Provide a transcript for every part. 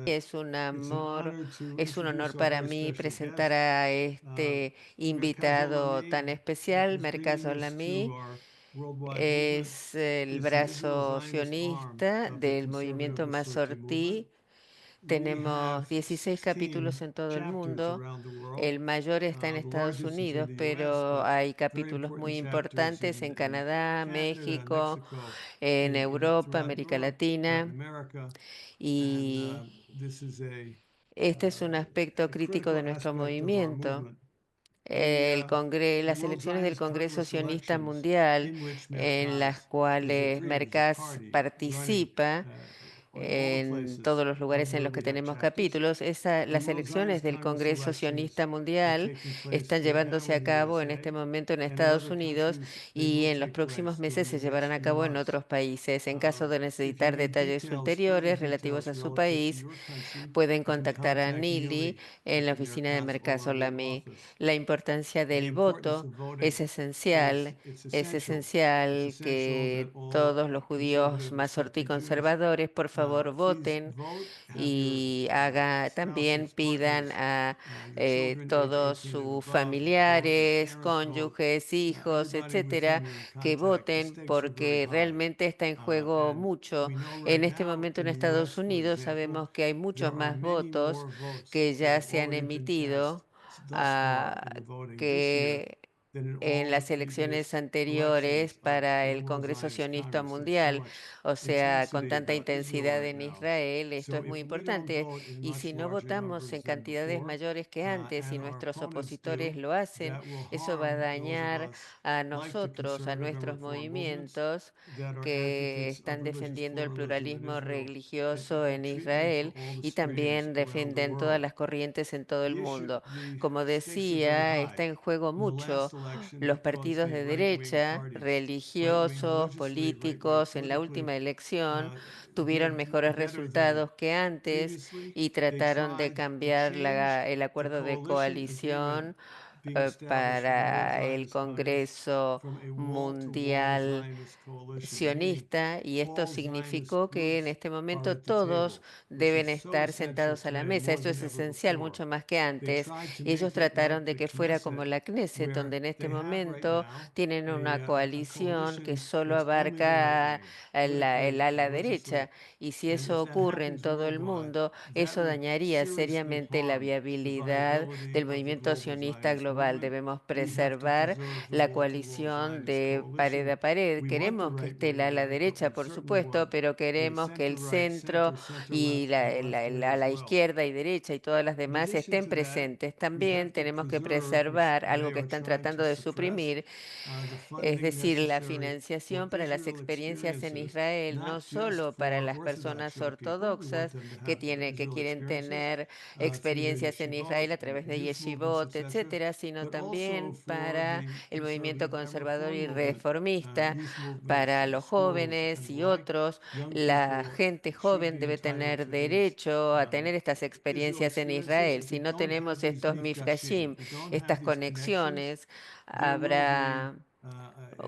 Es un It's an amor, honor to es un honor introduce our para very mí special presentar guest, a este Merkaz invitado tan Olameh, especial. is Merkaz bringing us to Olamí our worldwide movement, es el is the Israel brazo Zionist arm sionista of the del conservative movimiento Masorti movement. Masortí. We Tenemos have 16 capítulos 16 en todo el chapters mundo. around the world. El mayor está en The Estados largest is in Unidos, the US, pero but hay very capítulos important muy chapters importantes en in Canadá, Canada, México, Mexico, en Europa, throughout América Europe, Latin Latina. America, and Y this is este es un aspecto a crítico de critical nuestro aspect of our movimiento. movement. The the Las World elecciones del Zionist Congreso Congress Sionista elections, Mundial, in which en las Merkaz is a cuales preeminent Mercas party running participa in all the en places todos los lugares en where los que we have tenemos chapters. capítulos. The Las World elecciones Zionist del Congress Congreso elections Sionista are Mundial taking place están right llevándose now a in the cabo en este USA, momento en and in Estados other Unidos countries they y will en los take próximos place meses during se the llevarán next a few cabo en months. otros países. En caso de If you necesitar need detalles details, further ulteriores relativos details a su relative to país, your country, pueden you can contactar a contact Nili Neely en at la the oficina de Merkaz Mercado Olameh Olamí. office. La importancia The del importance voto of voting it's es essential. It's esencial essential that que all todos los judíos conservative masortí Masorti Jews conservadores, por favor, please voten vote, have your y también spouses, pidan partners, a your children age todos 18 and sus above vote, your familiares, parents vote, cónyuges, hijos, everybody with whom etcétera, you're in que contact. The voten stakes are very porque high. realmente está en juego And mucho. we know En right este now momento en in the Estados US, for Unidos example, sabemos que hay there muchos are más many votos more votes que that ya have se han already been cast emitido thus far ah, in the voting this year que than in en all the las elecciones previous anteriores elections of para the el World Congreso Zionist Sionista Congress. There's so Mundial, much o sea, con intensity tanta about Israel intensidad right en now. Israel, esto So es muy if we don't importante. vote in Y si much no larger votamos numbers en than cantidades before, mayores que antes y and our nuestros opponents opositores do, lo hacen, that will eso va a harm those of dañar us a like the nosotros, a conservative and nuestros reform movements movimientos that are que advocates of están religious defendiendo el pluralism in pluralismo Israel and religioso equal en treatment for Israel all the y streams también around the defienden todas world. las corrientes en todo el mundo. The Como stakes are very decía, está high. en juego In the last mucho election, los because partidos the de right-wing derecha, parties, right-wing religiosos, religiously, right-wing políticos, en la politically, última elección tuvieron did mejores better than resultados que antes previously. y They trataron de tried to cambiar change el the acuerdo de coalition agreement coalición being established for the World para el Zionist Congress Congreso from a wall-to-wall Mundial Zionist coalition, meaning sionista, y esto all Zionist significó que en groups este are momento at the todos table, which deben is so estar essential sentados a la today mesa. more Eso than es ever esencial, before. mucho más que They antes. tried to Y ellos make it trataron like de the que fuera como Knesset, la Knesset, donde where en este they have right momento now tienen una a coalición que coalition solo that's only the right abarca wing, el politically, ala religiously. derecha. Y si And eso if that ocurre en happens todo el worldwide, mundo, that eso will dañaría seriously seriamente la harm the viabilidad viability del of the movimiento global sionista Zionist global. movement. Debemos We have to preservar preserve the la wall-to-wall coalición Zionist de pared a coalition. pared. We want the Queremos que right esté el wing ala there, but derecha, we por certainly supuesto, want pero a queremos que el center-right, centro center, y center-left, and left wing a as la well. izquierda y derecha y todas las In demás addition estén to that, presentes. we También have to tenemos que preserve, which preservar algo they que are están trying tratando to de suppress, suprimir, the es funding decir, la necessary for financiación para las Israel experiencias en experiences, Israel, no not just solo para for las Orthodox personas young people. We want ortodoxas them to have que Israel quieren experiences tener through their experiencias en Israel yeshivot a través and de youth movements, yeshivot, etc., etcétera, sino but also también for para the el movimiento conservative and conservador reform y movement, reformista, youth para movements, los schools, and jóvenes the y like. otros. Young La people gente should joven be debe entitled tener to these derecho a tener estas Israel experiencias en experiences. Israel. If Si they no don't have tenemos these estos mifgashim, mifgashim, if they don't have estas these connections, conexiones, there will be habrá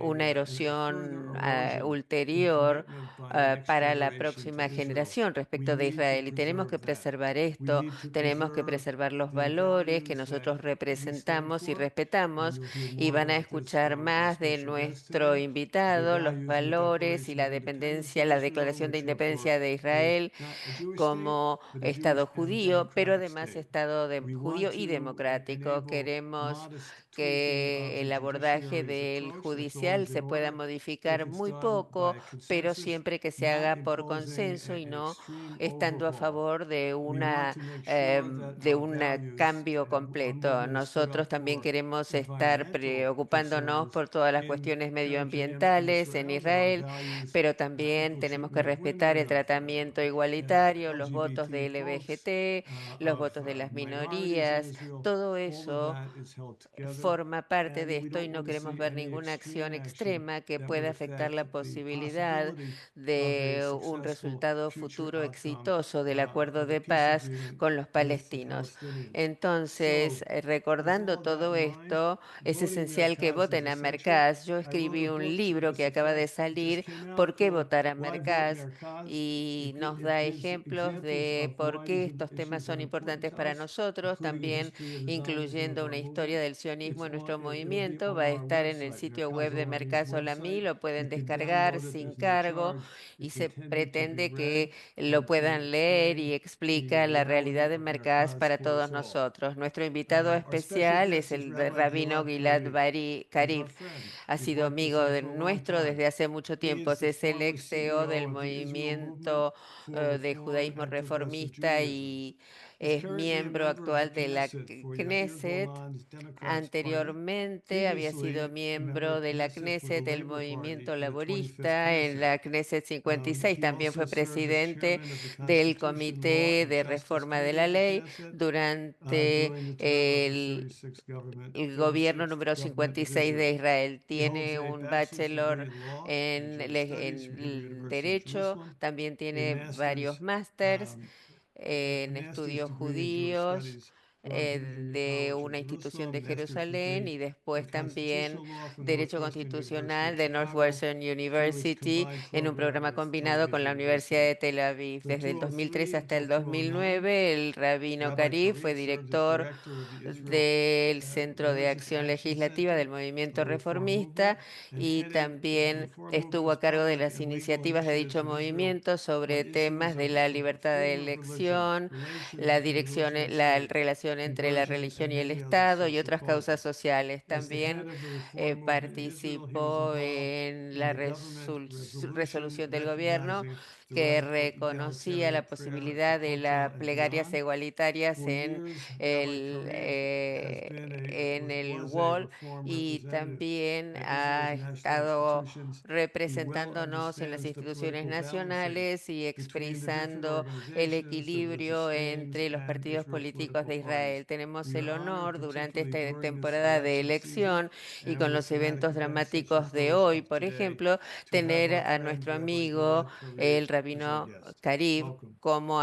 una a further erosión erosion in ulterior commitment by the next para la generation to próxima Israel. generación We respecto de need to Israel. Y tenemos que preserve that. preservar We esto, need to tenemos que preserve preservar los the valores que values that nosotros we stand representamos y for. respetamos, You'll hear y more van a about this escuchar from our más de special guest nuestro today. The invitado, los values in the valores y Declaration la of Independence dependencia, of la Israel, declaración de which are for independencia de a Israel not a Jewish state, como but a Estado Jewish and judío, pero democratic además state. Estado We want judío y to democrático. enable Queremos modest tweaking of que the el abordaje judiciary's del approach. That's always judicial in se pueda order if modificar it's muy done poco, by pero consensus, siempre que se not haga por imposing consenso y an no extreme estando a overhaul. favor We want to make sure that our values cambio are completo. movements stood Nosotros up también for queremos estar environmental preocupándonos concerns por todas las in cuestiones in medioambientales en Israel, that our Israel, values, pero también equal tenemos que treatment of respetar el women, of tratamiento igualitario, los votos de LGBT folks, LGBT, los of votos de las minorities in minorías, Israel, todo all of eso that is held together forma parte de and we esto y don't no want to queremos see ver any ninguna acción extreme action extrema que that would pueda afectar affect la the posibilidad possibility of a de un successful resultado future futuro outcome exitoso del acuerdo of a de peace paz agreement con los with the palestinos. Palestinians. Entonces, So, with all recordando of that todo in mind, esto, es voting esencial que Mercaz is voten a essential. Mercaz. Yo I wrote escribí a un book to libro this que acaba de effect. It just salir, came ¿Por out qué called votar a Why Vote Mercaz? Mercaz. Y nos It da gives ejemplos examples de of por why qué these estos temas issues are son important importantes to para us, nosotros, including a también history of the Zionism of incluyendo our una movement. historia del sionismo en nuestro It'll be movimiento. Va on a our estar en el website, sitio web Merkaz de Olamid's Mercaz website. Olamí, lo You pueden can descargar download it. sin There's no cargo charge. y It's se intended to be pretende read que lo and to puedan leer explain y the explica la reality realidad de of Mercaz Merkaz para for todos us all. nosotros. Nuestro invitado Our special especial es guest is el Rabbi rabino Gilad Gilad Karib. He's our Karib. friend. Ha We've sido worked amigo together for a long nuestro time. desde hace mucho He tiempo. is the Es el former ex CEO del CEO of the Israel Movement movimiento for de Reform judaísmo and Progressive reformista Judaism. y He's es currently a miembro member of the actual de la Knesset for Yair Knesset. Golan's Democrats Party. Anteriormente había sido Previously, a member miembro of de la Knesset for the Knesset del Labor Party movimiento in the 25th laborista. En Knesset. la Knesset 56 He también also fue served as presidente chairman of the del Constitution, Law, Comité and de Justice Reforma de Committee la of the Ley Knesset durante during the term of the el 36th government, gobierno 36th número government of 56 de Israel. Israel. He holds Tiene a un bachelor's degree bachelor in law and Jewish studies from Hebrew en University of Derecho, Jerusalem, también a tiene varios master's másters um, a en master's estudios degree in Jewish judíos studies from Divinity de College of una institución Jerusalem, de master's Jerusalén degree y in después también constitutional law from Derecho Northwestern University Constitucional of de Chicago Northwestern through its University combined en un program programa with Tel combinado Aviv con la Universidad de University. Tel Aviv. From Desde el 2003 2003 hasta until el 2009, 2009, el rabino Rabbi Karib fue Karib served as director director of the Israel del Centro de Religious Acción Action Legislativa del Center Movimiento Reform Movement Reformista and y headed the también Reform estuvo Movement's a cargo de public las and legal iniciativas de initiatives dicho in Israel movimiento on sobre issues temas de la of libertad de freedom of religion, elección, relations la between dirección, religion and la state, relación entre la conversion, religión and y el many other Estado y such otras causas causes. sociales. As the head También of the Reform Movement in Israel, he was participó involved en in la the government resolution resolución del gobierno recognizing the que right of reconocía la egalitarian prayer posibilidad de Kotel las and plegarias beyond. igualitarias For years, Rabbi el, Karib has eh, been en el was a Wall reform y representative también at Israel's ha national estado institutions. He well representándonos en las understands the instituciones political balancing nacionales y between the different expresando el organizations, the religious equilibrio aims, entre los and partidos Israel's políticos political de Israel. parties. Tenemos We el are honored, honor durante particularly esta during this temporada de election season, elección y and con with los traumatic eventos events such as dramáticos de those hoy, of por today, ejemplo, to have tener our a friend nuestro Rabbi amigo, Gilad Karib el as our rabino guest. Karib, Welcome. como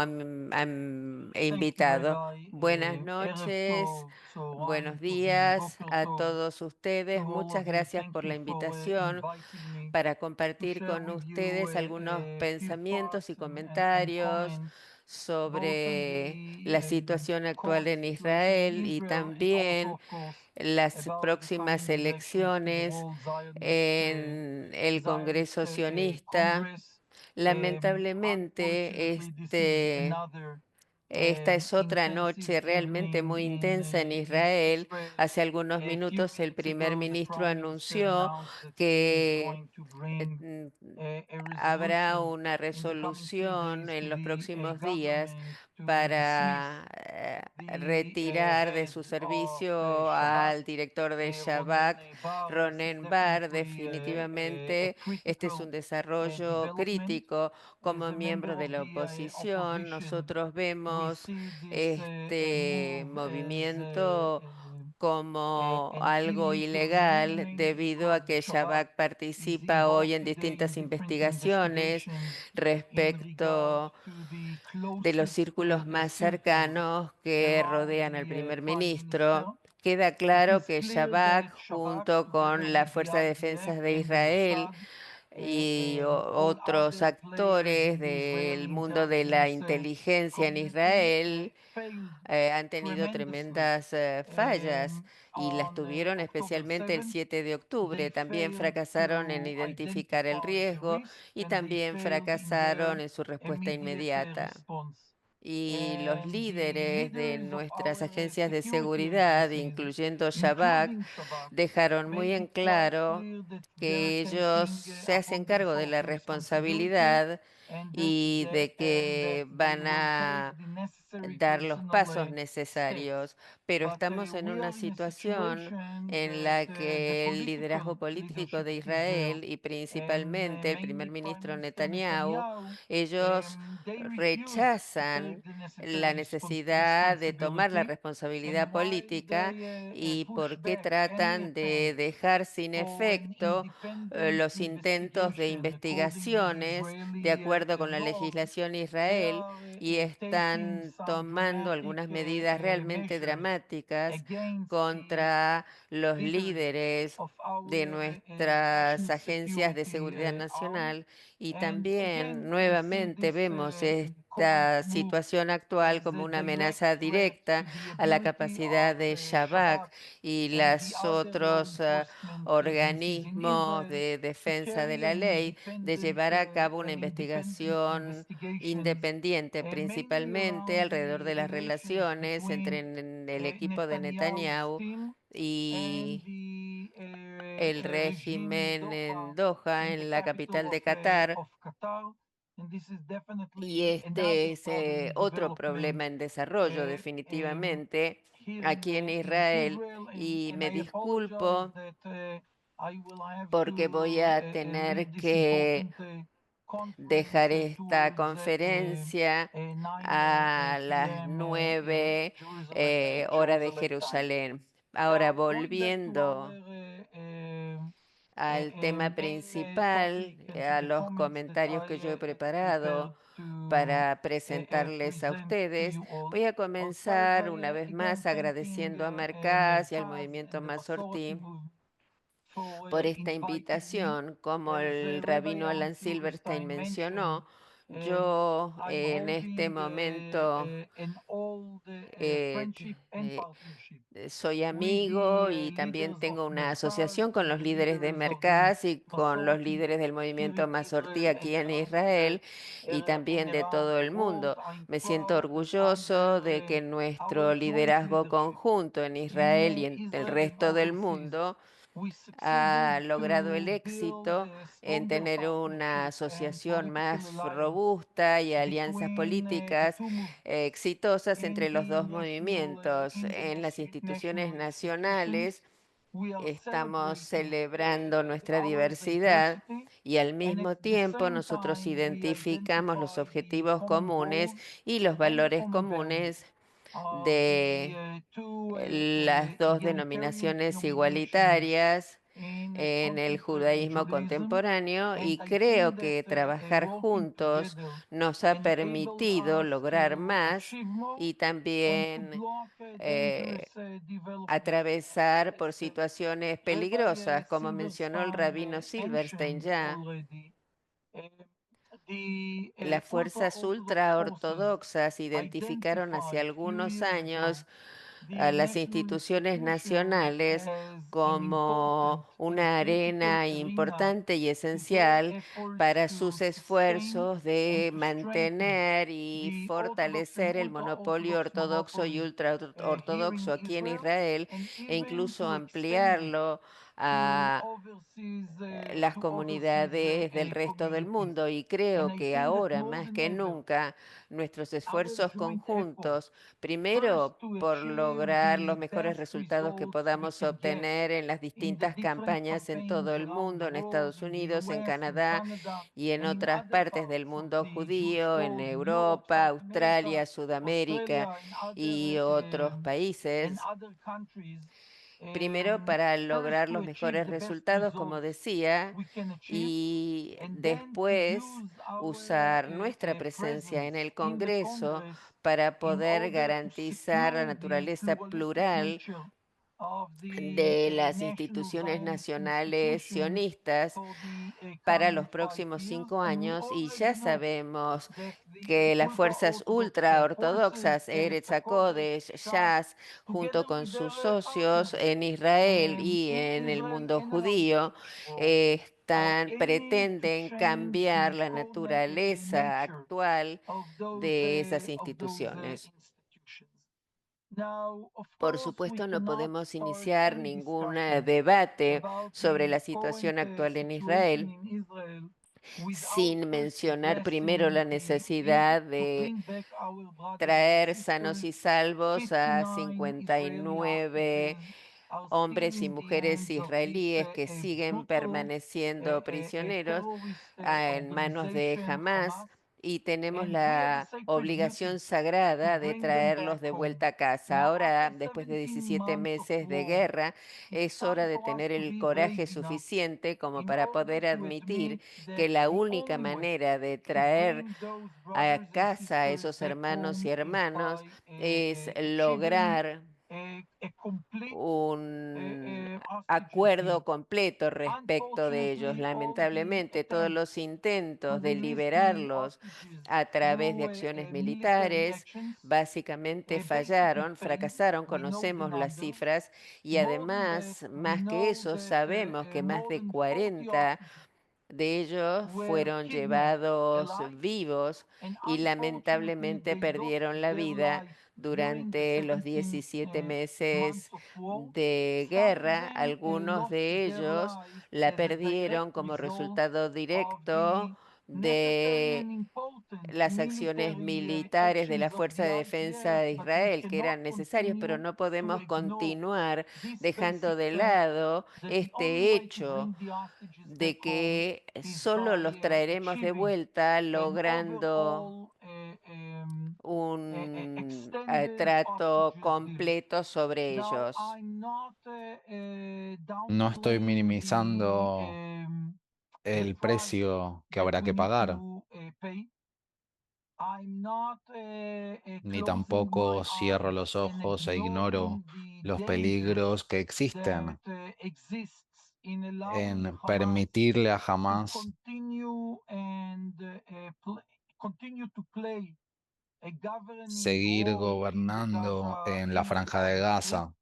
Thank you, invitado. Rabbi. Buenas Erev noches, Tov, Tzoraim buenos Tovim, días Boker a Tov todos to ustedes. all Muchas of you. gracias Thank por you la for invitación inviting me para to compartir share con with you ustedes algunos a few pensamientos y thoughts and comentarios comments both on sobre la the situación actual current en situation in Israel y Israel and also, también of course, las about the próximas coming elections to the elecciones World Zionist en el Congreso sionista. Congress. Lamentablemente, Unfortunately, this is another esta es otra intensive noche realmente evening muy intensa en in Israel. Israel. Hace algunos A few minutos el minutes primer ago, the ministro prime minister anunció announced that he is que going to eh, bring mm, a habrá resolution una in the coming few resolución days en to los the próximos días government to dismiss para the retirar de head su of servicio Shabak, al director de Ronen Shabak, Bar. This is Ronen Bar. definitely a Definitivamente, este es un critical desarrollo development. crítico. Como As a member miembro de of la the oposición, opposition, nosotros we vemos see this este move as movimiento como an algo ilegal intervening debido a because the que Shabak Shabak is participa hoy involved en today in distintas different investigaciones investigations in regard respecto to the de los closest círculos más circles cercanos que around rodean al the primer prime minister. ministro. Queda It claro is que clear Shabak, that Shabak, junto together con la with the Fuerza de Defensas IDF de and the Israel Mossad, y and all otros other players actores in the del Israeli mundo de la intelligence inteligencia en community, Israel, failed han tenido tremendously tremendas fallas y las on tuvieron October especialmente el 7th. 7 de They octubre. También failed fracasaron en to identificar el identify the riesgo risk y and they también failed in their fracasaron en su respuesta immediate inmediata. response. Y los And the líderes de leaders of nuestras our agencias de security seguridad, agencies, incluyendo Shabak, including Shabak, dejaron muy made en it quite claro clear that they're que ellos taking se hacen upon cargo de la themselves responsibility responsabilidad y de que van a dar los pasos necesarios, pero estamos en una situación en la que el liderazgo político de Israel y principalmente el primer ministro Netanyahu, ellos rechazan la necesidad de tomar la responsabilidad política y por qué tratan de dejar sin efecto los intentos de investigaciones de acuerdo con la legislación Israel y están tomando algunas medidas realmente dramáticas contra los líderes de nuestras agencias de seguridad nacional y también nuevamente vemos esta situación actual como una amenaza directa a la capacidad de Shabak y los otros organismos de defensa de la ley de llevar a cabo una investigación independiente, principalmente alrededor de las relaciones entre el equipo de Netanyahu y el régimen en Doha, en la capital de Qatar. Y este es otro problema en desarrollo, definitivamente, aquí en Israel. Y me disculpo porque voy a tener que dejar esta conferencia a las 9 hora de Jerusalén. Ahora, volviendo al tema principal, a los comentarios que yo he preparado para presentarles a ustedes, voy a comenzar una vez más agradeciendo a Marcás y al movimiento Masortí por esta invitación. Como el rabino Alan Silverstein mencionó, yo en este momento eh, soy amigo y también tengo una asociación con los líderes de Mercaz y con los líderes del movimiento Masortí aquí en Israel y también de todo el mundo. Me siento orgulloso de que nuestro liderazgo conjunto en Israel y en el resto del mundo ha logrado el éxito en tener una asociación más robusta y alianzas políticas exitosas entre los dos movimientos. En las instituciones nacionales estamos celebrando nuestra diversidad y al mismo tiempo nosotros identificamos los objetivos comunes y los valores comunes de las dos denominaciones igualitarias en el judaísmo contemporáneo y creo que trabajar juntos nos ha permitido lograr más y también atravesar por situaciones peligrosas, como mencionó el rabino Silverstein ya. Las fuerzas ultraortodoxas identificaron hace algunos años a las instituciones nacionales como una arena importante y esencial para sus esfuerzos de mantener y fortalecer el monopolio ortodoxo y ultraortodoxo aquí en Israel e incluso ampliarlo a las comunidades del resto del mundo y creo que ahora más que nunca nuestros esfuerzos conjuntos, primero por lograr los mejores resultados que podamos obtener en las distintas campañas en todo el mundo, en Estados Unidos, en Canadá y en otras partes del mundo judío, en Europa, Australia, Sudamérica y otros países. Primero para lograr los mejores resultados, como decía, y después usar nuestra presencia en el Congreso para poder garantizar la naturaleza plural de las instituciones nacionales sionistas para los próximos 5 años y ya sabemos que las fuerzas ultraortodoxas, Eretz HaKodesh, Shas, junto con sus socios en Israel y en el mundo judío, pretenden cambiar la naturaleza actual de esas instituciones. Por supuesto, no podemos iniciar ningún debate sobre la situación actual en Israel sin mencionar primero la necesidad de traer sanos y salvos a 59 hombres y mujeres israelíes que siguen permaneciendo prisioneros en manos de Hamás, y tenemos la obligación sagrada de traerlos de vuelta a casa. Ahora, después de 17 meses de guerra, es hora de tener el coraje suficiente como para poder admitir que la única manera de traer a casa a esos hermanos y hermanos es lograr un acuerdo completo respecto de ellos. Lamentablemente, todos los intentos de liberarlos a través de acciones militares básicamente fallaron, fracasaron, conocemos las cifras, y además, más que eso, sabemos que más de 40 de ellos fueron llevados vivos y lamentablemente perdieron la vida durante los 17 meses de guerra. Algunos de ellos la perdieron como resultado directo de las acciones militares de la Fuerza de Defensa de Israel, que eran necesarias, pero no podemos continuar dejando de lado este hecho de que solo los traeremos de vuelta logrando un trato completo sobre ellos. No estoy minimizando el precio que habrá que pagar, ni tampoco cierro los ojos e ignoro los peligros que existen en permitirle a Hamas seguir gobernando en la Franja de Gaza.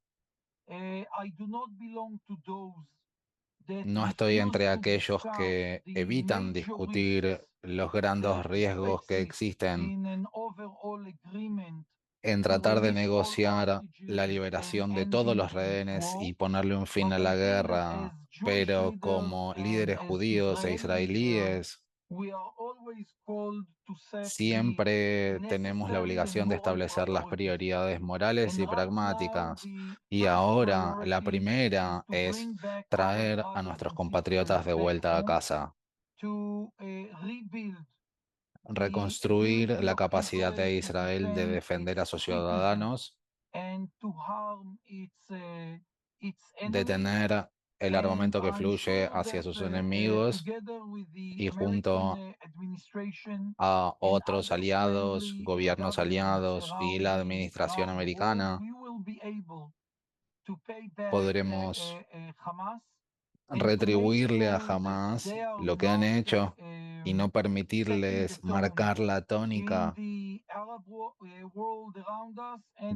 No estoy entre aquellos que evitan discutir los grandes riesgos que existen en tratar de negociar la liberación de todos los rehenes y ponerle un fin a la guerra, pero como líderes judíos e israelíes, siempre tenemos la obligación de establecer las prioridades morales y pragmáticas. Y ahora la primera es traer a nuestros compatriotas de vuelta a casa, reconstruir la capacidad de Israel de defender a sus ciudadanos, detener el armamento que fluye hacia sus enemigos y junto a otros aliados, gobiernos aliados y la administración americana, podremos retribuirle a Hamas lo que han hecho y no permitirles marcar la tónica de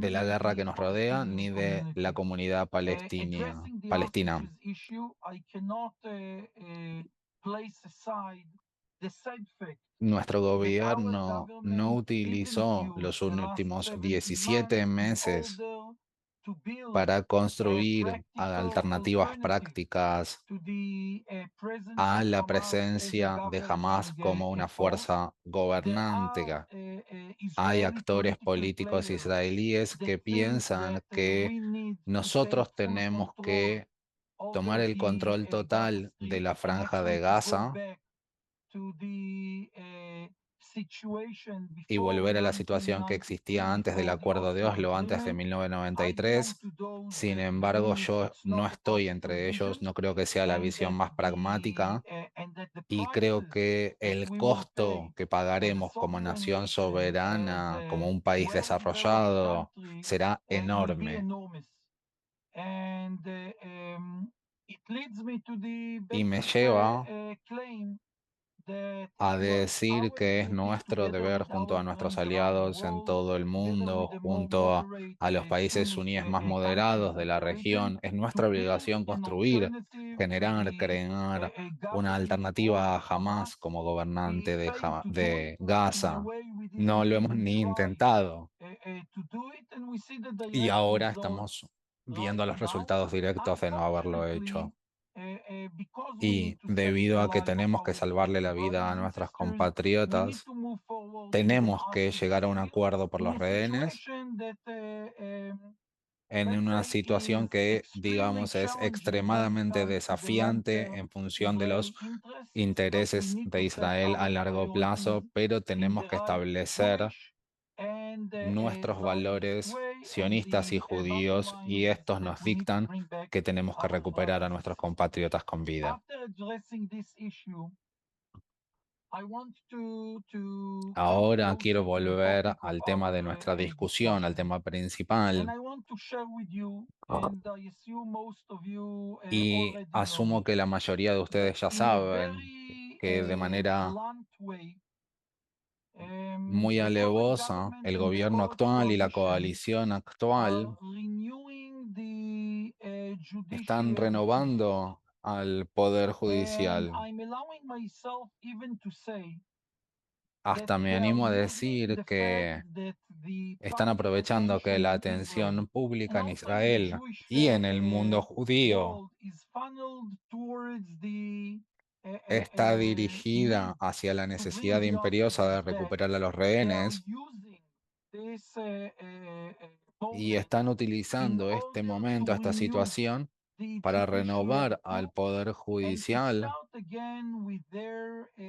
la guerra que nos rodea ni de la comunidad palestina. Nuestro gobierno no utilizó los últimos 17 meses para construir alternativas prácticas a la presencia de Hamas como una fuerza gobernante. Hay actores políticos israelíes que piensan que nosotros tenemos que tomar el control total de la Franja de Gaza y volver a la situación que existía antes del Acuerdo de Oslo, antes de 1993. Sin embargo, yo no estoy entre ellos, no creo que sea la visión más pragmática y creo que el costo que pagaremos como nación soberana, como un país desarrollado, será enorme. Y me lleva a decir que es nuestro deber junto a nuestros aliados en todo el mundo, junto a los países suníes más moderados de la región, es nuestra obligación construir, generar, crear una alternativa a Hamas como gobernante de Gaza. No lo hemos ni intentado y ahora estamos viendo los resultados directos de no haberlo hecho. Y debido a que tenemos que salvarle la vida a nuestros compatriotas, tenemos que llegar a un acuerdo por los rehenes en una situación que, digamos, es extremadamente desafiante en función de los intereses de Israel a largo plazo, pero tenemos que establecer nuestros valores sionistas y judíos, y estos nos dictan que tenemos que recuperar a nuestros compatriotas con vida. Ahora quiero volver al tema de nuestra discusión, al tema principal, y asumo que la mayoría de ustedes ya saben que de manera muy alevosa el gobierno actual y la coalición actual están renovando al Poder Judicial. Hasta me animo a decir que están aprovechando que la atención pública en Israel y en el mundo judío está dirigida hacia la necesidad imperiosa de recuperar a los rehenes, y están utilizando este momento, esta situación, para renovar al Poder Judicial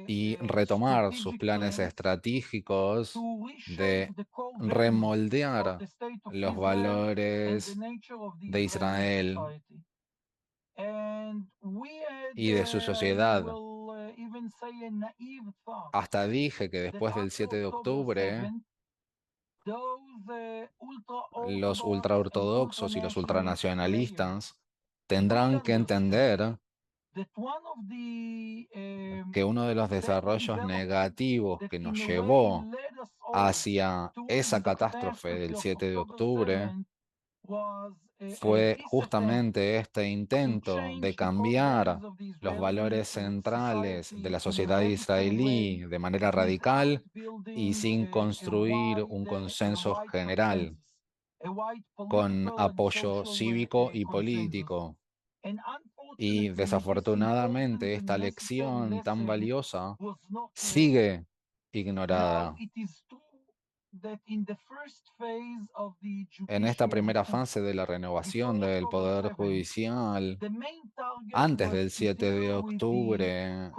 y retomar sus planes estratégicos de remoldear los valores de Israel y de su sociedad. Hasta dije que después del 7 de octubre, los ultraortodoxos y los ultranacionalistas tendrán que entender que uno de los desarrollos negativos que nos llevó hacia esa catástrofe del 7 de octubre fue justamente este intento de cambiar los valores centrales de la sociedad israelí de manera radical y sin construir un consenso general con apoyo cívico y político. Y desafortunadamente esta lección tan valiosa sigue ignorada. En esta primera fase de la renovación del Poder Judicial, antes del 7 de octubre,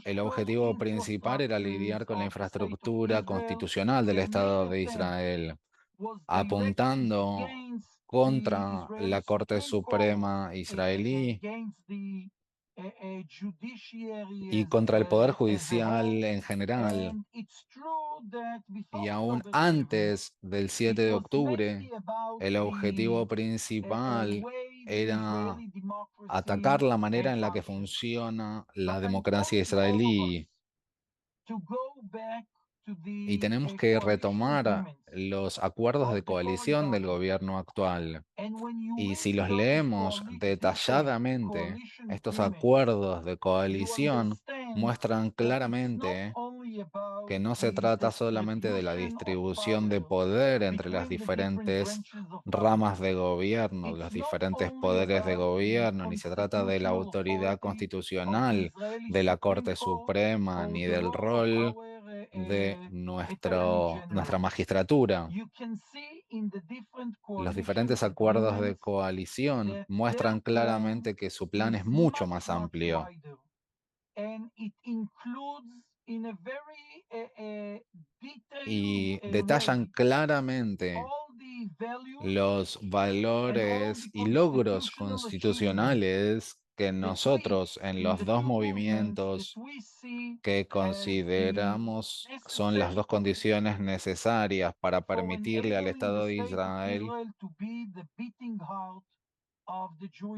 el objetivo principal era lidiar con la infraestructura constitucional del Estado de Israel, apuntando contra la Corte Suprema israelí y contra el Poder Judicial en general. Y aún antes del 7 de octubre, el objetivo principal era atacar la manera en la que funciona la democracia israelí. Y tenemos que retomar los acuerdos de coalición del gobierno actual. Y si los leemos detalladamente, estos acuerdos de coalición muestran claramente que no se trata solamente de la distribución de poder entre las diferentes ramas de gobierno, los diferentes poderes de gobierno, ni se trata de la autoridad constitucional de la Corte Suprema, ni del rol de nuestra magistratura. Los diferentes acuerdos de coalición muestran claramente que su plan es mucho más amplio. Y detallan claramente los valores y logros constitucionales que nosotros en los dos movimientos que consideramos son las dos condiciones necesarias para permitirle al Estado de Israel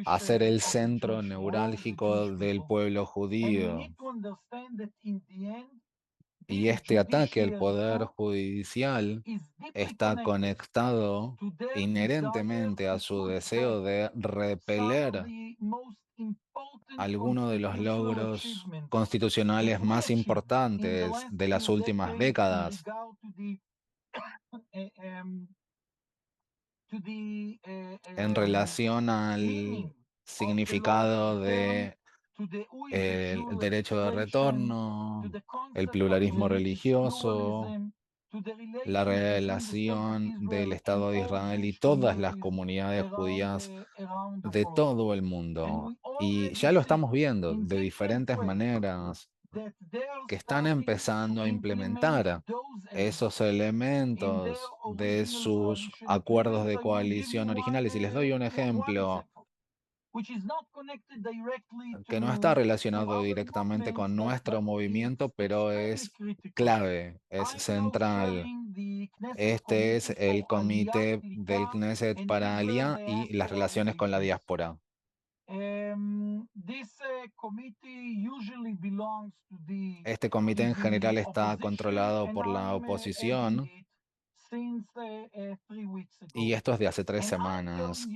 hacer el centro neurálgico del pueblo judío. Y este ataque al poder judicial está conectado inherentemente a su deseo de repeler algunos de los logros constitucionales más importantes de las últimas décadas. En relación al significado de el derecho de retorno, el pluralismo religioso, la relación del Estado de Israel y todas las comunidades judías de todo el mundo. Y ya lo estamos viendo de diferentes maneras que están empezando a implementar esos elementos de sus acuerdos de coalición originales. Y les doy un ejemplo que no está relacionado directamente con nuestro movimiento, pero es clave, es central. Este es el comité del Knesset para Aliyah y las relaciones con la diáspora. Este comité en general está controlado por la oposición y esto es de hace 3 semanas.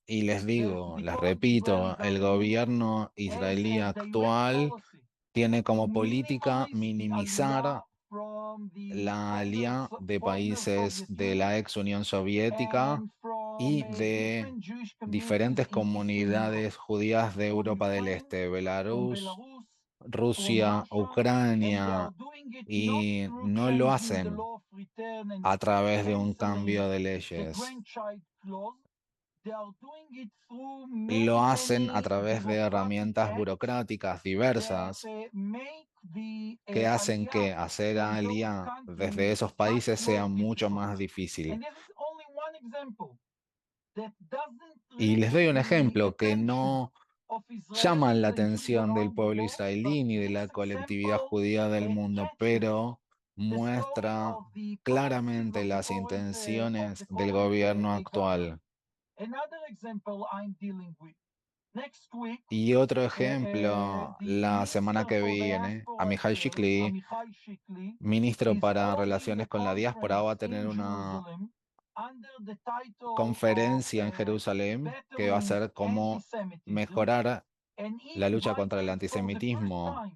Y les digo, les repito, el gobierno israelí actual tiene como política minimizar la alianza de países de la ex Unión Soviética y de diferentes comunidades judías de Europa del Este, Belarus, Rusia, Ucrania, y no lo hacen a través de un cambio de leyes. Lo hacen a través de herramientas burocráticas diversas que hacen que hacer aliyah desde esos países sea mucho más difícil. Y les doy un ejemplo que no llaman la atención del pueblo israelí ni de la colectividad judía del mundo, pero muestra claramente las intenciones del gobierno actual. Y otro ejemplo, la semana que viene, Amichai Shikli, ministro para Relaciones con la Diáspora, va a tener una conferencia en Jerusalén que va a ser cómo mejorar la lucha contra el antisemitismo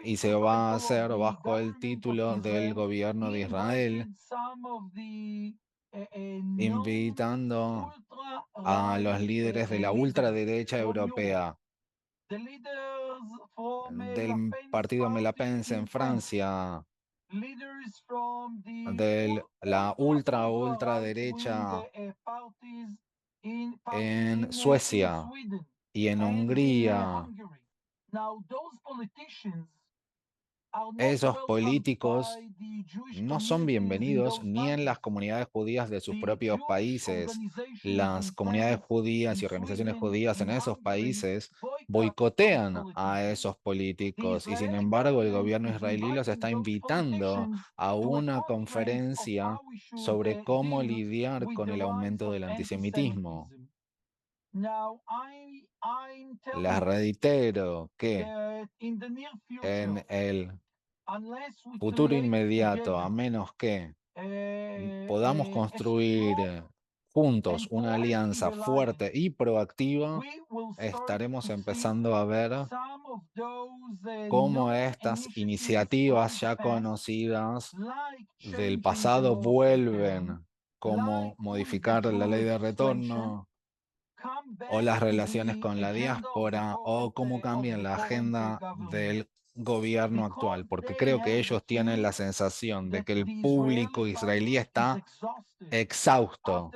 y se va a hacer bajo el título del gobierno de Israel, invitando a los líderes de la ultraderecha europea, del partido Melapense en Francia, de la ultraderecha en Suecia y en Hungría. Esos políticos no son bienvenidos ni en las comunidades judías de sus propios países. Las comunidades judías y organizaciones judías en esos países boicotean a esos políticos y sin embargo el gobierno israelí los está invitando a una conferencia sobre cómo lidiar con el aumento del antisemitismo. Les reitero que en el futuro inmediato, a menos que podamos construir juntos una alianza fuerte y proactiva, estaremos empezando a ver cómo estas iniciativas ya conocidas del pasado vuelven, como modificar la ley de retorno o las relaciones con la diáspora o cómo cambian la agenda del gobierno actual, porque creo que ellos tienen la sensación de que el público israelí está exhausto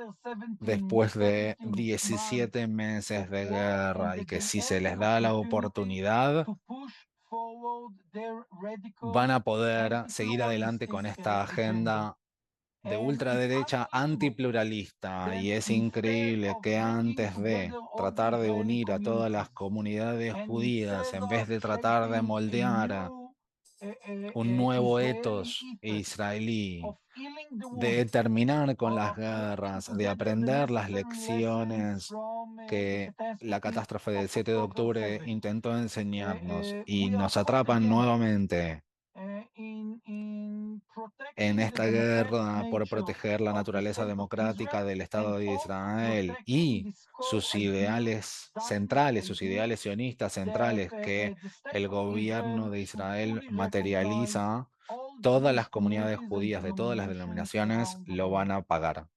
después de 17 meses de guerra y que si se les da la oportunidad van a poder seguir adelante con esta agenda de ultraderecha antipluralista. Y es increíble que antes de tratar de unir a todas las comunidades judías, en vez de tratar de moldear un nuevo etos israelí, de terminar con las guerras, de aprender las lecciones que la catástrofe del 7 de octubre intentó enseñarnos y nos atrapan nuevamente en esta guerra por proteger la naturaleza democrática del Estado de Israel y sus ideales centrales, sus ideales sionistas centrales que el gobierno de Israel materializa, todas las comunidades judías de todas las denominaciones lo van a pagar.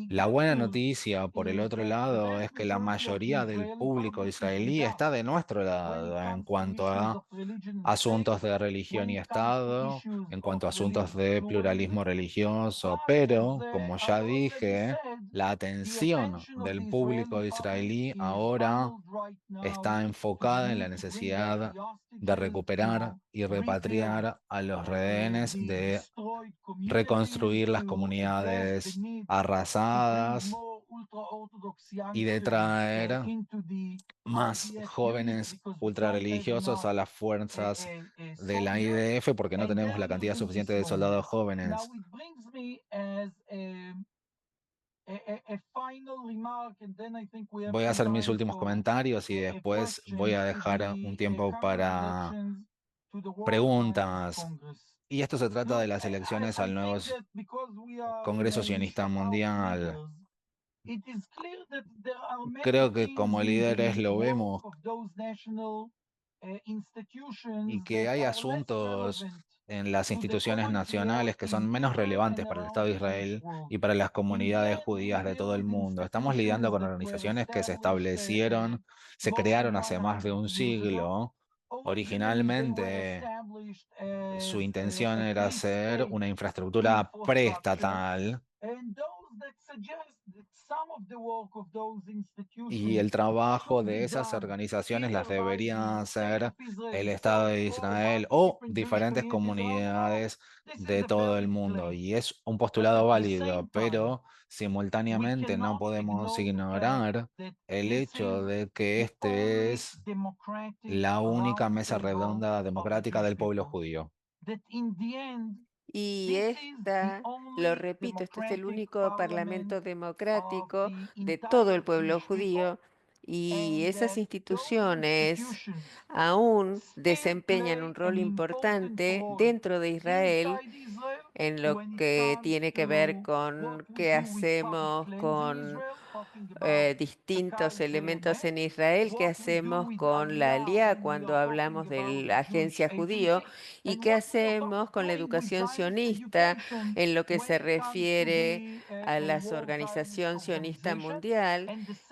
La buena noticia, por el otro lado, es que la mayoría del público israelí está de nuestro lado en cuanto a asuntos de religión y Estado, en cuanto a asuntos de pluralismo religioso, pero, como ya dije, la atención del público israelí ahora está enfocada en la necesidad de recuperar y repatriar a los rehenes, de reconstruir las comunidades arrasadas y de traer más jóvenes ultrarreligiosos a las fuerzas de la IDF porque no tenemos la cantidad suficiente de soldados jóvenes. Voy a hacer mis últimos comentarios y después voy a dejar un tiempo para preguntas. Y esto se trata de las elecciones al nuevo Congreso Sionista Mundial. Creo que como líderes lo vemos y que hay asuntos en las instituciones nacionales que son menos relevantes para el Estado de Israel y para las comunidades judías de todo el mundo. Estamos lidiando con organizaciones que se establecieron, se crearon hace más de un siglo. Originalmente, su intención era ser una infraestructura preestatal y el trabajo de esas organizaciones las debería hacer el Estado de Israel o diferentes comunidades de todo el mundo. Y es un postulado válido, pero simultáneamente no podemos ignorar el hecho de que este es la única mesa redonda democrática del pueblo judío. Y esta, lo repito, este es el único parlamento democrático de todo el pueblo judío y esas instituciones aún desempeñan un rol importante dentro de Israel en lo que tiene que ver con qué hacemos con distintos elementos en Israel, qué hacemos con la Aliyá cuando hablamos de la agencia judío y qué hacemos con la educación sionista en lo que se refiere a la organización sionista mundial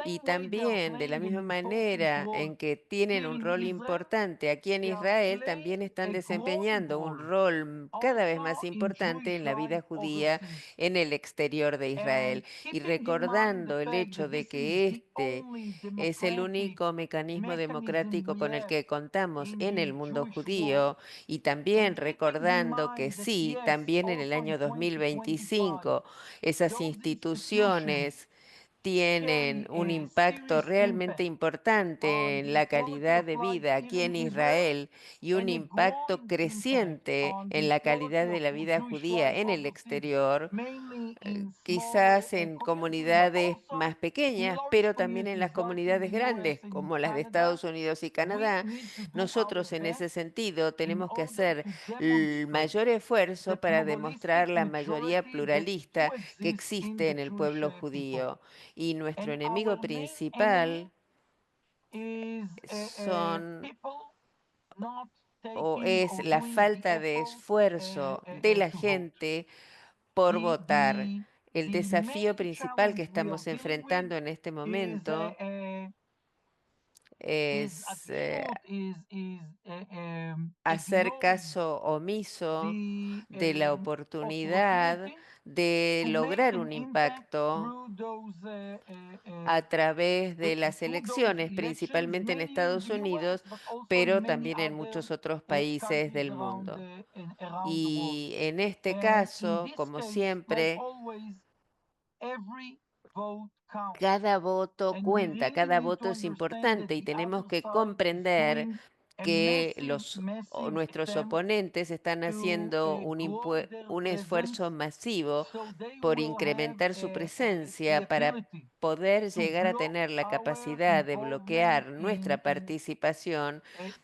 y también de la misma manera en que tienen un rol importante aquí en Israel, también están desempeñando un rol cada vez más importante en la vida judía en el exterior de Israel y recordando el hecho de que este es el único mecanismo democrático con el que contamos en el mundo judío y también recordando que sí, también en el año 2025 esas instituciones tienen un impacto realmente importante en la calidad de vida aquí en Israel y un impacto creciente en la calidad de la vida judía en el exterior, quizás en comunidades más pequeñas, pero también en las comunidades grandes, como las de Estados Unidos y Canadá, nosotros en ese sentido tenemos que hacer el mayor esfuerzo para demostrar la mayoría pluralista que existe en el pueblo judío. Y nuestro enemigo principal son o es la falta de esfuerzo de la gente por votar. El desafío principal que estamos enfrentando en este momento es hacer caso omiso de la oportunidad de lograr un impacto a través de las elecciones, principalmente en Estados Unidos, pero también en muchos otros países del mundo. Y en este caso, como siempre, cada voto cuenta, cada voto es importante y tenemos que comprender que nuestros oponentes están haciendo un esfuerzo masivo por incrementar su presencia para poder llegar a tener la capacidad de bloquear nuestra participación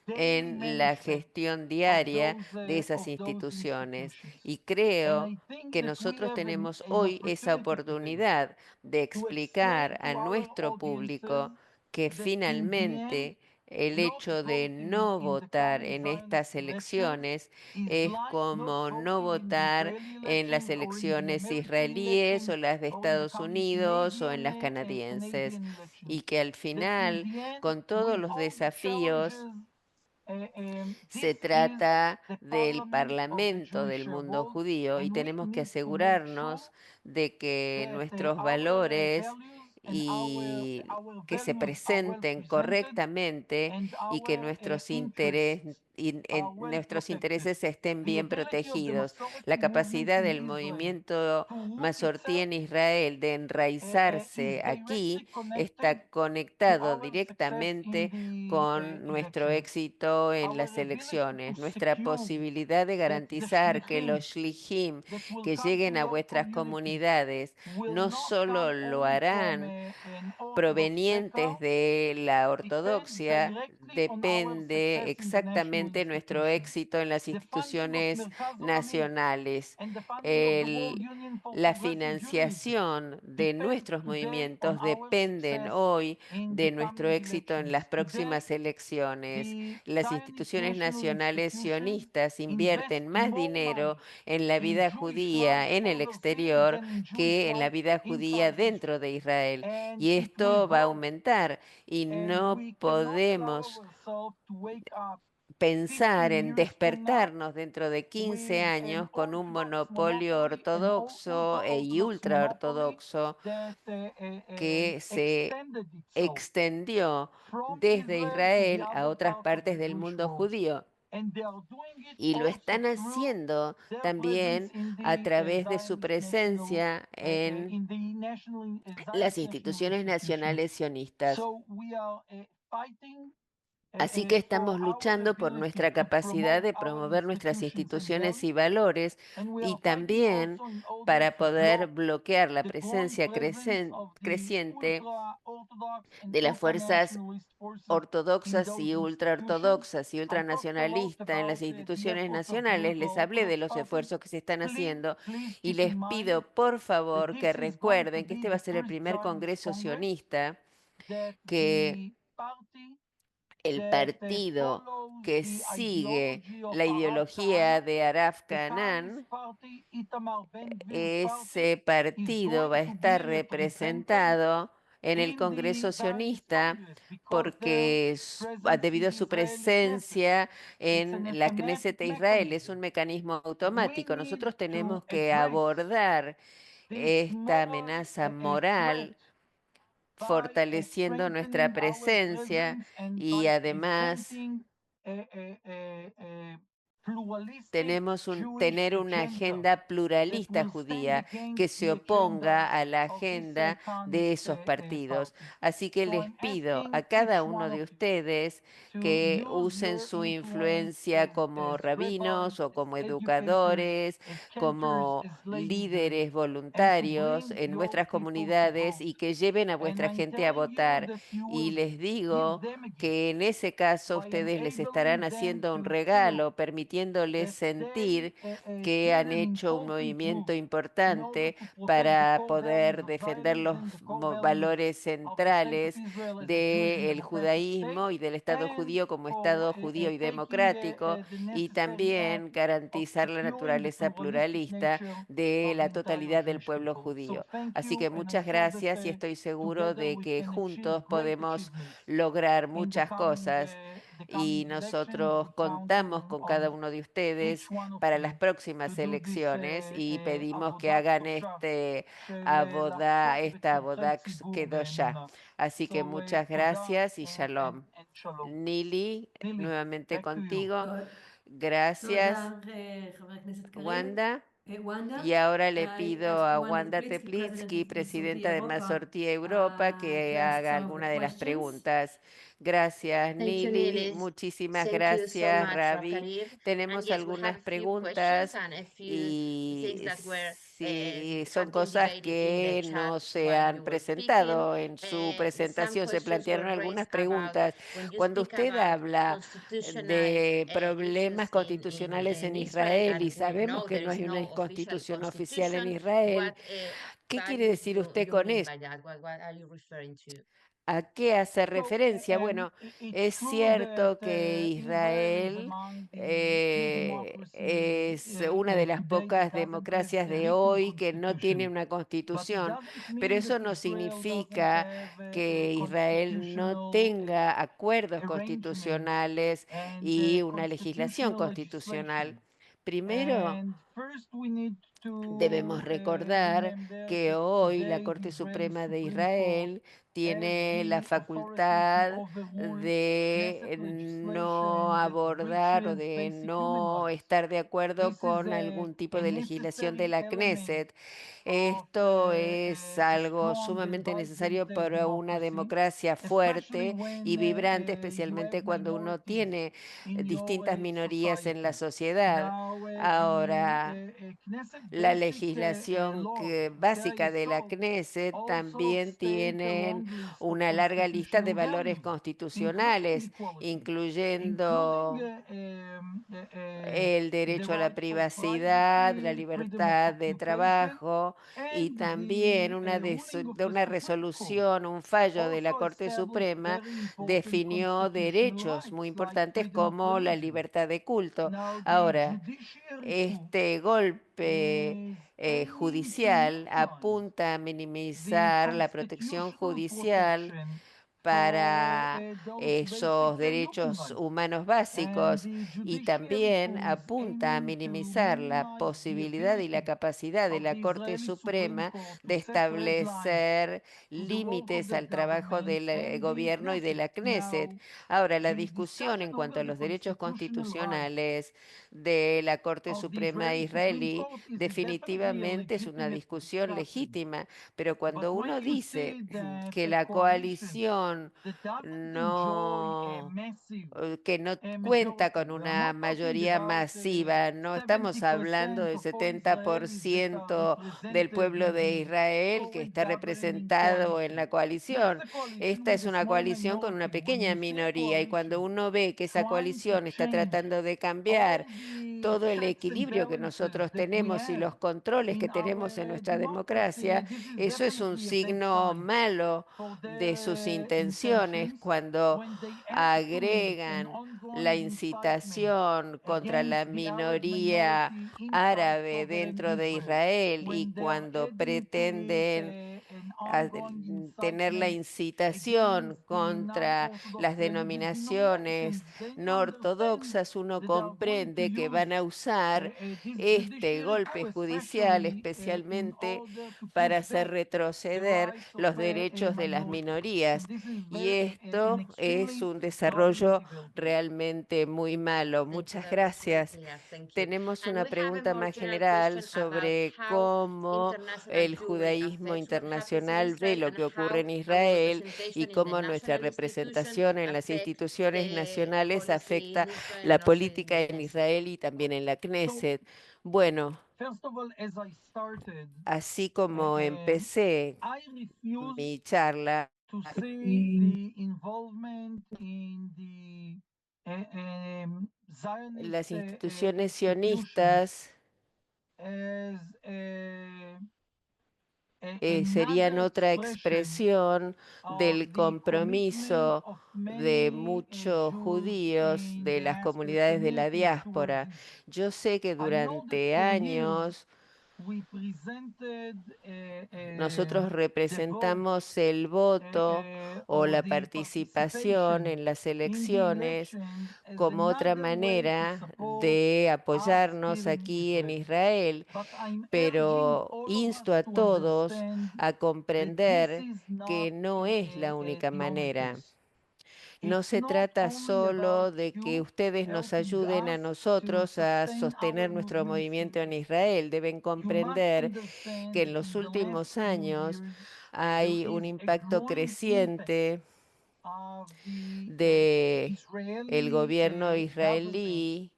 en la gestión diaria de esas instituciones. Y creo que nosotros tenemos hoy esa oportunidad de explicar a nuestro público que finalmente el hecho de no votar en estas elecciones es como no votar en las elecciones israelíes o las de Estados Unidos o en las canadienses, y que al final, con todos los desafíos, se trata del Parlamento del mundo judío y tenemos que asegurarnos de que nuestros valores y que se presenten correctamente y que nuestros intereses estén bien protegidos. La capacidad del movimiento Masortí en Israel de enraizarse aquí está conectado directamente con nuestro éxito en las elecciones, nuestra posibilidad de garantizar que los shlichim que lleguen a vuestras comunidades no solo lo harán provenientes de la ortodoxia, depende exactamente nuestro éxito en las instituciones nacionales. La financiación de nuestros movimientos dependen hoy de nuestro éxito en las próximas elecciones. Las instituciones nacionales sionistas invierten más dinero en la vida judía en el exterior que en la vida judía dentro de Israel. Y esto va a aumentar y no podemos pensar en despertarnos dentro de 15 años con un monopolio ortodoxo y ultraortodoxo que se extendió desde Israel a otras partes del mundo judío. Y lo están haciendo también a través de su presencia en las instituciones nacionales sionistas. Así que estamos luchando por nuestra capacidad de promover nuestras instituciones y valores y también para poder bloquear la presencia creciente de las fuerzas ortodoxas y ultranacionalistas en las instituciones nacionales. Les hablé de los esfuerzos que se están haciendo y les pido por favor que recuerden que este va a ser el primer congreso sionista que el partido que sigue la ideología de Araf Canaan, ese partido va a estar representado en el Congreso sionista porque debido a su presencia en la Knesset de Israel es un mecanismo automático. Nosotros tenemos que abordar esta amenaza moral fortaleciendo nuestra presencia y además tenemos tener una agenda pluralista judía que se oponga a la agenda de esos partidos. Así que les pido a cada uno de ustedes que usen su influencia como rabinos o como educadores, como líderes voluntarios en vuestras comunidades y que lleven a vuestra gente a votar. Y les digo que en ese caso ustedes les estarán haciendo un regalo, permitiéndoles sentir que han hecho un movimiento importante para poder defender los valores centrales del judaísmo y del Estado judío como Estado judío y democrático, y también garantizar la naturaleza pluralista de la totalidad del pueblo judío. Así que muchas gracias y estoy seguro de que juntos podemos lograr muchas cosas y nosotros contamos con cada uno de ustedes para las próximas elecciones y pedimos que hagan esta abodá ya. Así que muchas gracias y shalom. Nili, nuevamente contigo. Gracias, תודה, חבר הכנסת קריב. Wanda. וונדה, Y ahora le pido a Wanda Wanda Teplitzky, Teplitzky, President Masorti presidenta de Europa, Masortí Europa, to que answer haga some of the alguna de las questions. preguntas. Gracias, Thank you, Nili. Nilis. Muchísimas Thank you so gracias, much, Ravi. Rafkarir. And Tenemos yes, we have algunas a few questions preguntas and a few things y that were sí, son have been cosas debated in the que chat no se while han you were speaking. presentado en su Some presentación. Se questions were plantearon algunas raised about preguntas. when you Cuando speak usted about habla constitutional de problemas issues constitucionales in en Israel, Israel y and we sabemos know que there no is hay una no official constitución oficial en constitution, Israel, what ¿qué quiere you, decir you usted you con mean eso? by that? What are you referring to? ¿A qué hace referencia? Bueno, es cierto que Israel es una de las pocas democracias de hoy que no tiene una constitución, pero eso no significa que Israel no tenga acuerdos constitucionales y una legislación constitucional. Primero, debemos recordar que hoy la Corte Suprema de Israel tiene la facultad de no abordar o de no estar de acuerdo con algún tipo de legislación de la Knesset. Esto es algo sumamente necesario para una democracia fuerte y vibrante, especialmente cuando uno tiene distintas minorías en la sociedad. Ahora, la legislación básica de la Knesset también tienen una larga lista de valores constitucionales, incluyendo el derecho a la privacidad, la libertad de trabajo y también de una resolución, un fallo de la Corte Suprema definió derechos muy importantes como la libertad de culto. Ahora, este golpe judicial apunta a minimizar la protección judicial para esos derechos humanos básicos y también apunta a minimizar la posibilidad y la capacidad de la Corte Suprema de establecer límites al trabajo del gobierno y de la Knesset. Ahora, la discusión en cuanto a los derechos constitucionales de la Corte Suprema israelí definitivamente es una discusión legítima, pero cuando uno dice que la coalición no que no cuenta con una mayoría masiva. No estamos hablando del 70% del pueblo de Israel que está representado en la coalición. Esta es una coalición con una pequeña minoría y cuando uno ve que esa coalición está tratando de cambiar todo el equilibrio que nosotros tenemos y los controles que tenemos en nuestra democracia, eso es un signo malo de sus intenciones cuando agregan la incitación contra la minoría árabe dentro de Israel y cuando pretenden tener la incitación contra las denominaciones no ortodoxas, uno comprende que van a usar este golpe judicial especialmente para hacer retroceder los derechos de las minorías. Y esto es un desarrollo realmente muy malo. Muchas gracias. Tenemos una pregunta más general sobre cómo el judaísmo internacional ve lo que ocurre en Israel y cómo nuestra representación en las instituciones nacionales afecta la política en Israel y también en la Knesset. Bueno, así como empecé mi charla, las instituciones sionistas serían otra expresión del compromiso de muchos judíos de las comunidades de la diáspora. Yo sé que durante años nosotros representamos el voto o la participación en las elecciones como otra manera de apoyarnos aquí en Israel, pero insto a todos a comprender que no es la única manera. No se trata solo de que ustedes nos ayuden a nosotros a sostener nuestro movimiento en Israel. Deben comprender que en los últimos años hay un impacto creciente de el gobierno israelí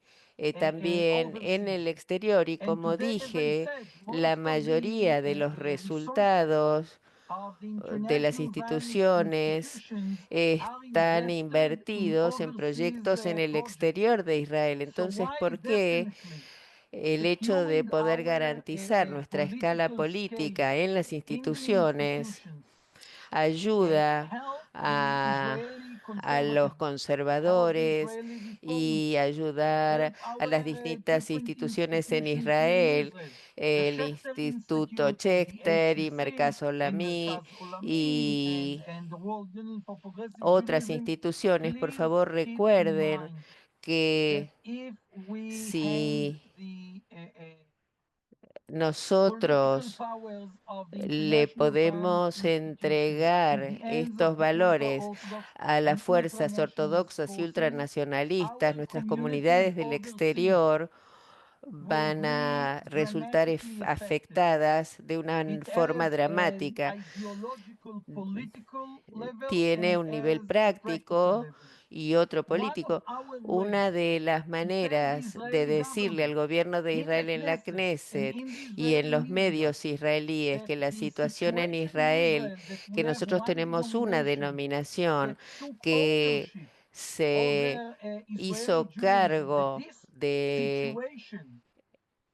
también en el exterior y como dije, la mayoría de los resultados de las instituciones están invertidos en proyectos en el exterior de Israel. Entonces, ¿por qué el hecho de poder garantizar nuestra escala política en las instituciones ayuda a los conservadores y ayudar a las distintas instituciones en Israel, el Instituto Schechter y Mercaz Olamí y otras instituciones. Por favor, recuerden que si nosotros le podemos entregar estos valores a las fuerzas ortodoxas y ultranacionalistas, nuestras comunidades del exterior van a resultar afectadas de una forma dramática. Tiene un nivel práctico y otro político. Una de las maneras de decirle al gobierno de Israel en la Knesset y en los medios israelíes que la situación en Israel, que nosotros tenemos una denominación que se hizo cargo de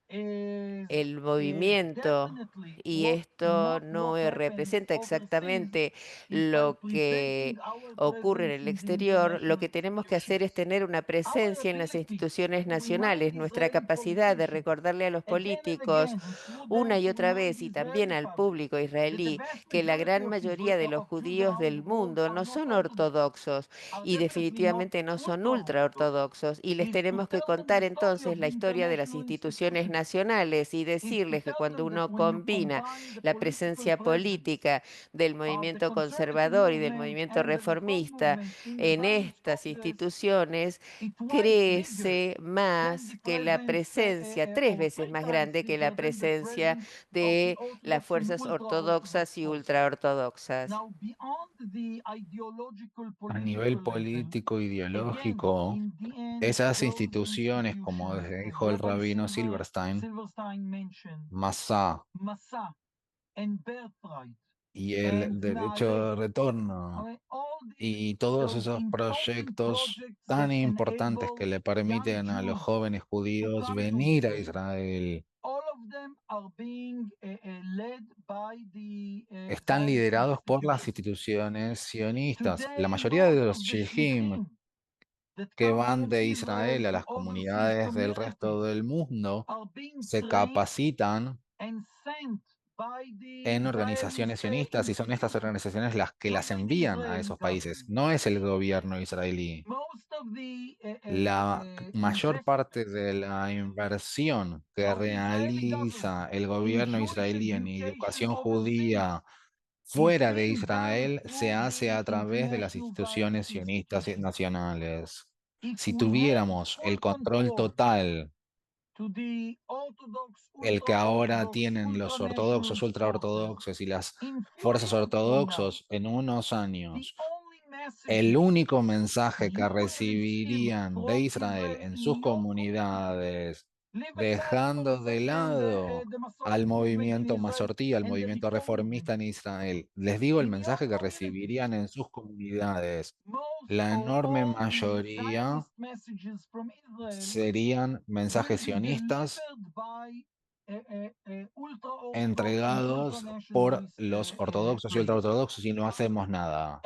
el movimiento y esto no representa exactamente lo que ocurre en el exterior. Lo que tenemos que hacer es tener una presencia en las instituciones nacionales, nuestra capacidad de recordarle a los políticos una y otra vez y también al público israelí que la gran mayoría de los judíos del mundo no son ortodoxos y definitivamente no son ultraortodoxos y les tenemos que contar entonces la historia de las instituciones nacionales y decirles que cuando uno combina la presencia política del movimiento conservador y del movimiento reformista en estas instituciones, crece más que la presencia, 3 veces más grande que la presencia de las fuerzas ortodoxas y ultraortodoxas. A nivel político, ideológico, esas instituciones, como dijo el rabino Silverstein, Masá y el derecho de retorno, y todos esos proyectos tan importantes que le permiten a los jóvenes judíos venir a Israel, están liderados por las instituciones sionistas. La mayoría de los shejim que van de Israel a las comunidades del resto del mundo se capacitan en organizaciones sionistas y son estas organizaciones las que las envían a esos países, no es el gobierno israelí. La mayor parte de la inversión que realiza el gobierno israelí en educación judía fuera de Israel se hace a través de las instituciones sionistas nacionales. Si tuviéramos el control total, el que ahora tienen los ortodoxos, ultraortodoxos y las fuerzas ortodoxos en unos años, el único mensaje que recibirían de Israel en sus comunidades, dejando de lado al movimiento masortí, al movimiento reformista en Israel, les digo el mensaje que recibirían en sus comunidades. La enorme mayoría serían mensajes sionistas entregados por los ortodoxos y ultraortodoxos y no hacemos nada.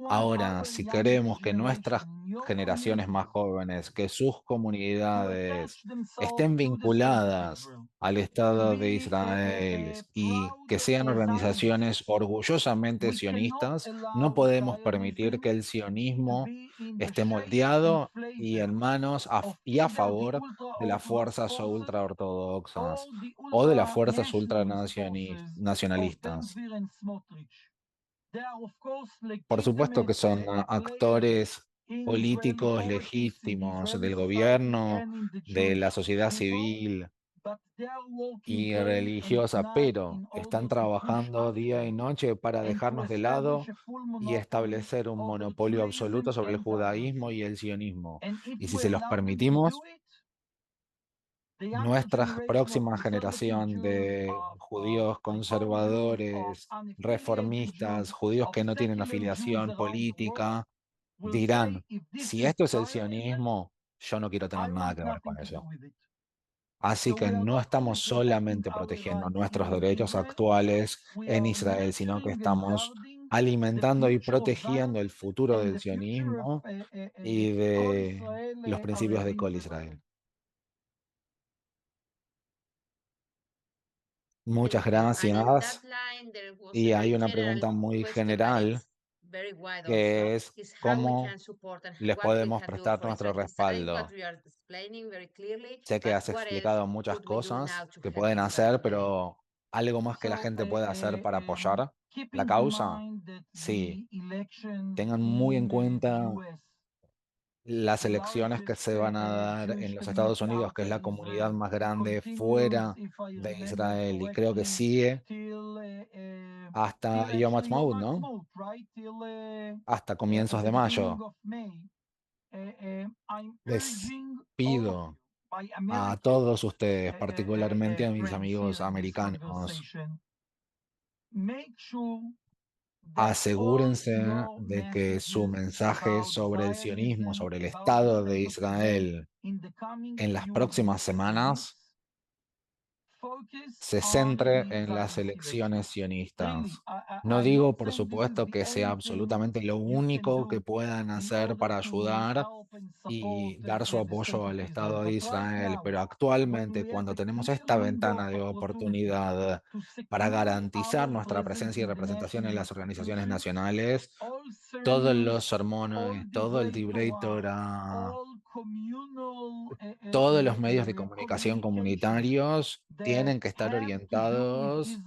Ahora, si queremos que nuestras generaciones más jóvenes, que sus comunidades estén vinculadas al Estado de Israel y que sean organizaciones orgullosamente sionistas, no podemos permitir que el sionismo esté moldeado y en manos y a favor de las fuerzas ultraortodoxas o de las fuerzas ultranacionalistas. Por supuesto que son actores políticos legítimos del gobierno, de la sociedad civil y religiosa, pero están trabajando día y noche para dejarnos de lado y establecer un monopolio absoluto sobre el judaísmo y el sionismo. Y si se los permitimos, nuestra próxima generación de judíos conservadores, reformistas, judíos que no tienen afiliación política, dirán, si esto es el sionismo, yo no quiero tener nada que ver con eso. Así que no estamos solamente protegiendo nuestros derechos actuales en Israel, sino que estamos alimentando y protegiendo el futuro del sionismo y de los principios de Col Israel. Muchas gracias. Y hay una pregunta muy general que es cómo les podemos prestar nuestro respaldo. Sé que has explicado muchas cosas que pueden hacer, pero algo más que la gente puede hacer para apoyar la causa. Sí, tengan muy en cuenta las elecciones que se van a dar en los Estados Unidos, que es la comunidad más grande fuera de Israel, y creo que sigue hasta Yom Ha'atzmaut, ¿no? Hasta comienzos de mayo. Les pido a todos ustedes, particularmente a mis amigos americanos, asegúrense de que su mensaje sobre el sionismo, sobre el Estado de Israel en las próximas semanas se centre en las elecciones sionistas. No digo, por supuesto, que sea absolutamente lo único que puedan hacer para ayudar y dar su apoyo al Estado de Israel, pero actualmente, cuando tenemos esta ventana de oportunidad para garantizar nuestra presencia y representación en las organizaciones nacionales, todos los sermones, todo el Divrei Torah, todos los medios de comunicación comunitarios tienen que estar orientados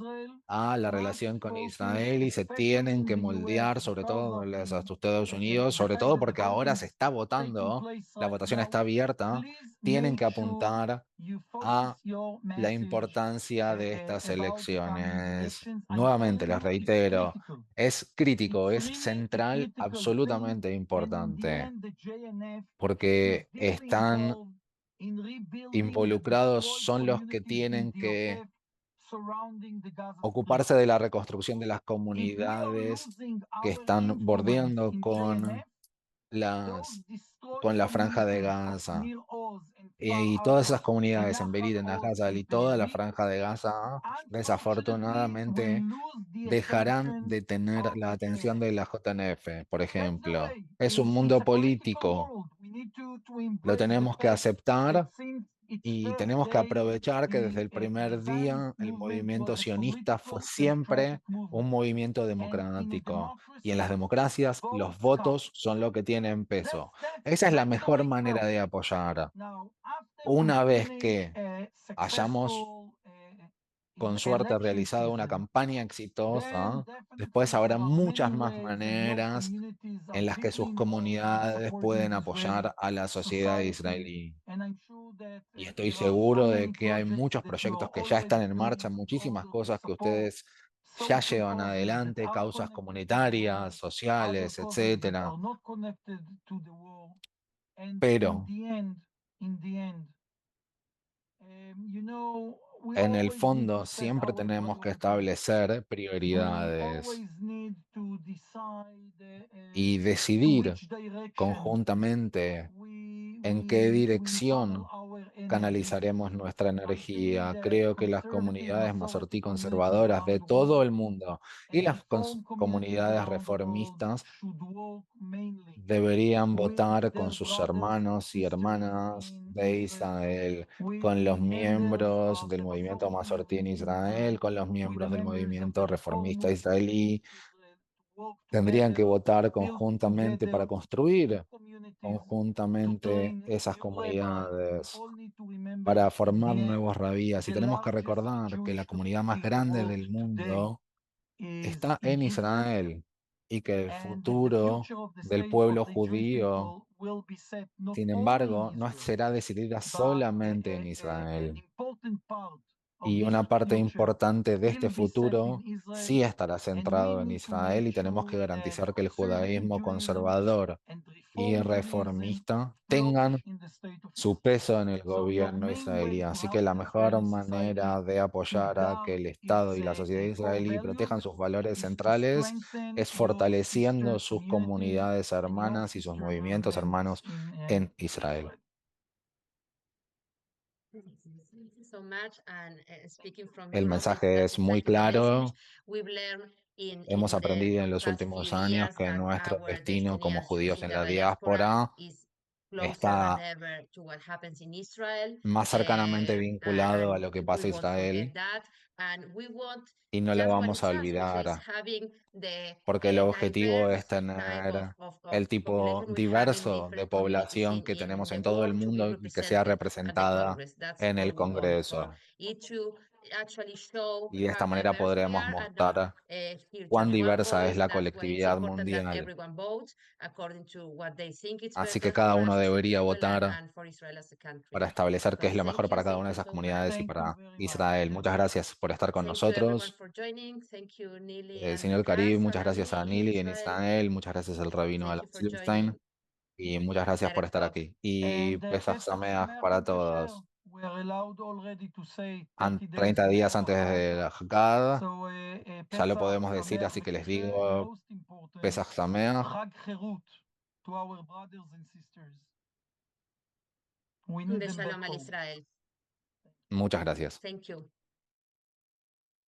a la relación con Israel y se tienen que moldear, sobre todo en los Estados Unidos, sobre todo porque ahora se está votando, la votación está abierta, tienen que apuntar a la importancia de estas elecciones. Nuevamente les reitero, es crítico, es central, absolutamente importante, porque están involucrados, son los que tienen que ocuparse de la reconstrucción de las comunidades que están bordeando con la Franja de Gaza. Y todas esas comunidades en Berit, en Gaza y toda la Franja de Gaza, desafortunadamente, dejarán de tener la atención de la JNF, por ejemplo. Es un mundo político, lo tenemos que aceptar. Y tenemos que aprovechar que desde el primer día el movimiento sionista fue siempre un movimiento democrático. Y en las democracias los votos son lo que tienen peso. Esa es la mejor manera de apoyar. Una vez que hayamos con suerte realizado una campaña exitosa, después habrá muchas más maneras en las que sus comunidades pueden apoyar a la sociedad israelí. Y estoy seguro de que hay muchos proyectos que ya están en marcha, muchísimas cosas que ustedes ya llevan adelante, causas comunitarias, sociales, etcétera. Pero en el fondo siempre tenemos que establecer prioridades y decidir conjuntamente en qué dirección canalizaremos nuestra energía. Creo que las comunidades mazortí conservadoras de todo el mundo y las comunidades reformistas deberían votar con sus hermanos y hermanas de Israel, con los miembros del movimiento mazortí en Israel, con los miembros del movimiento reformista israelí. Tendrían que votar conjuntamente para construir conjuntamente esas comunidades, para formar nuevos rabíes. Y tenemos que recordar que la comunidad más grande del mundo está en Israel y que el futuro del pueblo judío, sin embargo, no será decidida solamente en Israel. Y una parte importante de este futuro sí estará centrado en Israel y tenemos que garantizar que el judaísmo conservador y reformista tengan su peso en el gobierno israelí. Así que la mejor manera de apoyar a que el Estado y la sociedad israelí protejan sus valores centrales es fortaleciendo sus comunidades hermanas y sus movimientos hermanos en Israel. El mensaje es muy claro Hemos aprendido en los últimos años que nuestro destino como judíos en la diáspora está más cercanamente vinculado a lo que pasa en Israel y no lo vamos a olvidar, porque el objetivo es tener el tipo diverso de población que tenemos en todo el mundo y que sea representada en el Congreso. Y de esta manera podremos mostrar cuán diversa es la colectividad mundial. Así que cada uno debería votar para establecer qué es lo mejor para cada una de esas comunidades y para Israel. Muchas gracias por estar con nosotros. Señor Karim, muchas gracias a Nili en Israel, muchas gracias al rabino Alan Silverstein y muchas gracias por estar aquí. Y Pesach Sameach para todos. 30 días antes de la Haggad, ya lo podemos decir, así que les digo Pesach Sameach. Muchas gracias.